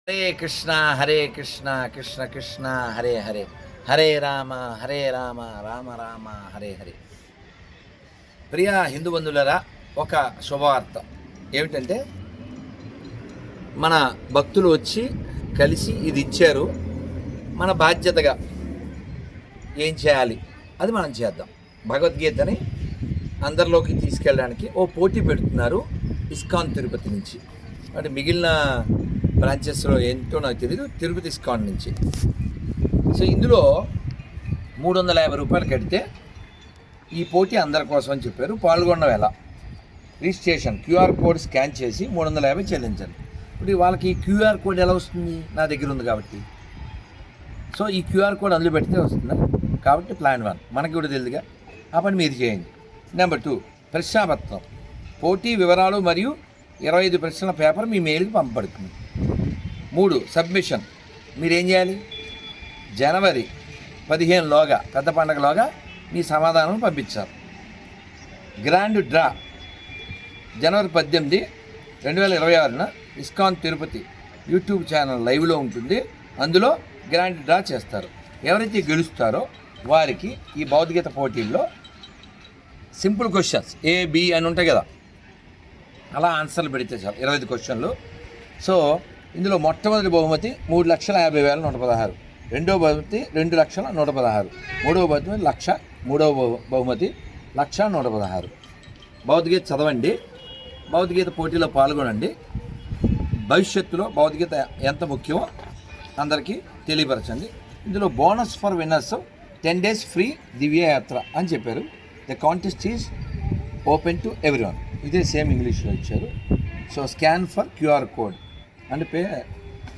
హరే కృష్ణ కృష్ణ కృష్ణ హరే హరే హరే రామ రామ రామ హరే హరే. ప్రియ హిందూ బంధువులరా, ఒక శుభవార్త ఏమిటంటే, మన భక్తులు వచ్చి కలిసి ఇది ఇచ్చారు. మన బాధ్యతగా ఏం చేయాలి అది మనం చేద్దాం. భగవద్గీతని అందరిలోకి తీసుకెళ్ళడానికి ఓ పోటీ పెడుతున్నారు ఇస్కాన్ తిరుపతి నుంచి. అంటే మిగిలిన బ్రాంచెస్లో ఏంటో నాకు తెలియదు, తిరుపతి ఇస్కాన్ నుంచి. సో ఇందులో 350 రూపాయలు కడితే ఈ పోటీ అందరి కోసం అని చెప్పారు. పాల్గొన్న వేళ రిజిస్ట్రేషన్ క్యూఆర్ కోడ్ స్కాన్ చేసి 350 చెల్లించాలి. ఇప్పుడు వాళ్ళకి ఈ క్యూఆర్ కోడ్ ఎలా వస్తుంది? నా దగ్గర ఉంది కాబట్టి. సో ఈ క్యూఆర్ కోడ్ అందులో పెడితే వస్తుందా? కాబట్టి ప్లాన్ 1 మనకి కూడా తెలియదుగా, ఆ పని మీరు చేయండి. నెంబర్ 2, ప్రశ్నాపత్రం, పోటీ వివరాలు మరియు 25 ప్రశ్నల పేపర్ మీ మెయిల్కి పంపబడుతుంది. 3, సబ్మిషన్. మీరేం చేయాలి? జనవరి 15లోగా, పెద్ద పండగలోగా మీ సమాధానం పంపించాలి. గ్రాండ్ డ్రా జనవరి 18, 2026న ఇస్కాన్ తిరుపతి యూట్యూబ్ ఛానల్ లైవ్లో ఉంటుంది. అందులో గ్రాండ్ డ్రా చేస్తారు. ఎవరైతే గెలుస్తారో వారికి ఈ భౌతికత పోటీల్లో సింపుల్ క్వశ్చన్స్ ఏ బి అని ఉంటాయి కదా, అలా ఆన్సర్లు పెడితే చాలు. 25 క్వశ్చన్లు. సో ఇందులో మొట్టమొదటి బహుమతి 3,50,116, రెండవ బహుమతి 2,116, మూడవ బహుమతి 1,00,000, మూడవ బహుమతి 1,116. భౌతికగీత చదవండి, భౌతికగీత పోటీలో పాల్గొనండి. భవిష్యత్తులో భౌతికగీత ఎంత ముఖ్యమో అందరికీ తెలియపరచండి. ఇందులో bonus for winners 10 days free దివ్యయాత్ర అని చెప్పారు. The contest is open to everyone. ఇదే సేమ్ ఇంగ్లీష్లో ఇచ్చారు. So scan for QR code అంటే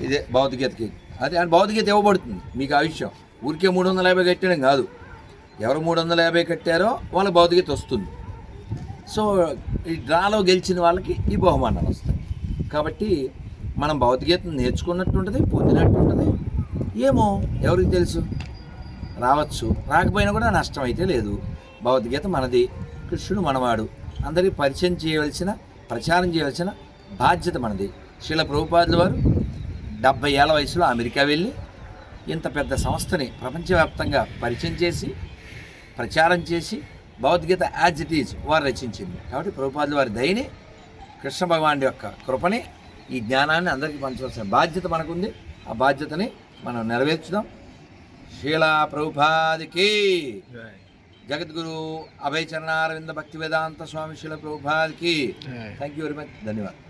ఇదే భౌతికగీతకి. అదే భౌతికగీత ఇవ్వబడుతుంది మీకు. ఆ విషయం ఊరికే 350 కట్టడం కాదు. ఎవరు 350 కట్టారో వాళ్ళ భౌతికగీత వస్తుంది. సో ఈ డ్రాలో గెలిచిన వాళ్ళకి ఈ బహుమానాలు వస్తాయి. కాబట్టి మనం భౌతికగీతను నేర్చుకున్నట్టు ఉంటుంది, పొందినట్టు ఉంటుంది. ఏమో ఎవరికి తెలుసు, రావచ్చు. రాకపోయినా కూడా నష్టం అయితే లేదు. భౌతికగీత మనది, కృష్ణుడు మనవాడు. అందరికీ పరిచయం చేయవలసిన, ప్రచారం చేయవలసిన బాధ్యత మనది. శ్రీల ప్రభుపాదుల వారు 70 ఏళ్ల వయసులో అమెరికా వెళ్ళి ఇంత పెద్ద సంస్థని ప్రపంచవ్యాప్తంగా పరిచయం చేసి, ప్రచారం చేసి, భగవద్గీత యాజ్ ఇట్ ఈజ్ వారు రచించింది. కాబట్టి ప్రభుపాదుల వారి దయని, కృష్ణ భగవానుడి యొక్క కృపని, ఈ జ్ఞానాన్ని అందరికీ పంచవలసిన బాధ్యత మనకుంది. ఆ బాధ్యతని మనం నెరవేర్చుదాం. శ్రీల ప్రభుపాదికి, జగద్గురు అభయ చరణారవింద భక్తి వేదాంత స్వామి శ్రీల ప్రభుపాదికి. Thank you very much. ధన్యవాదాలు.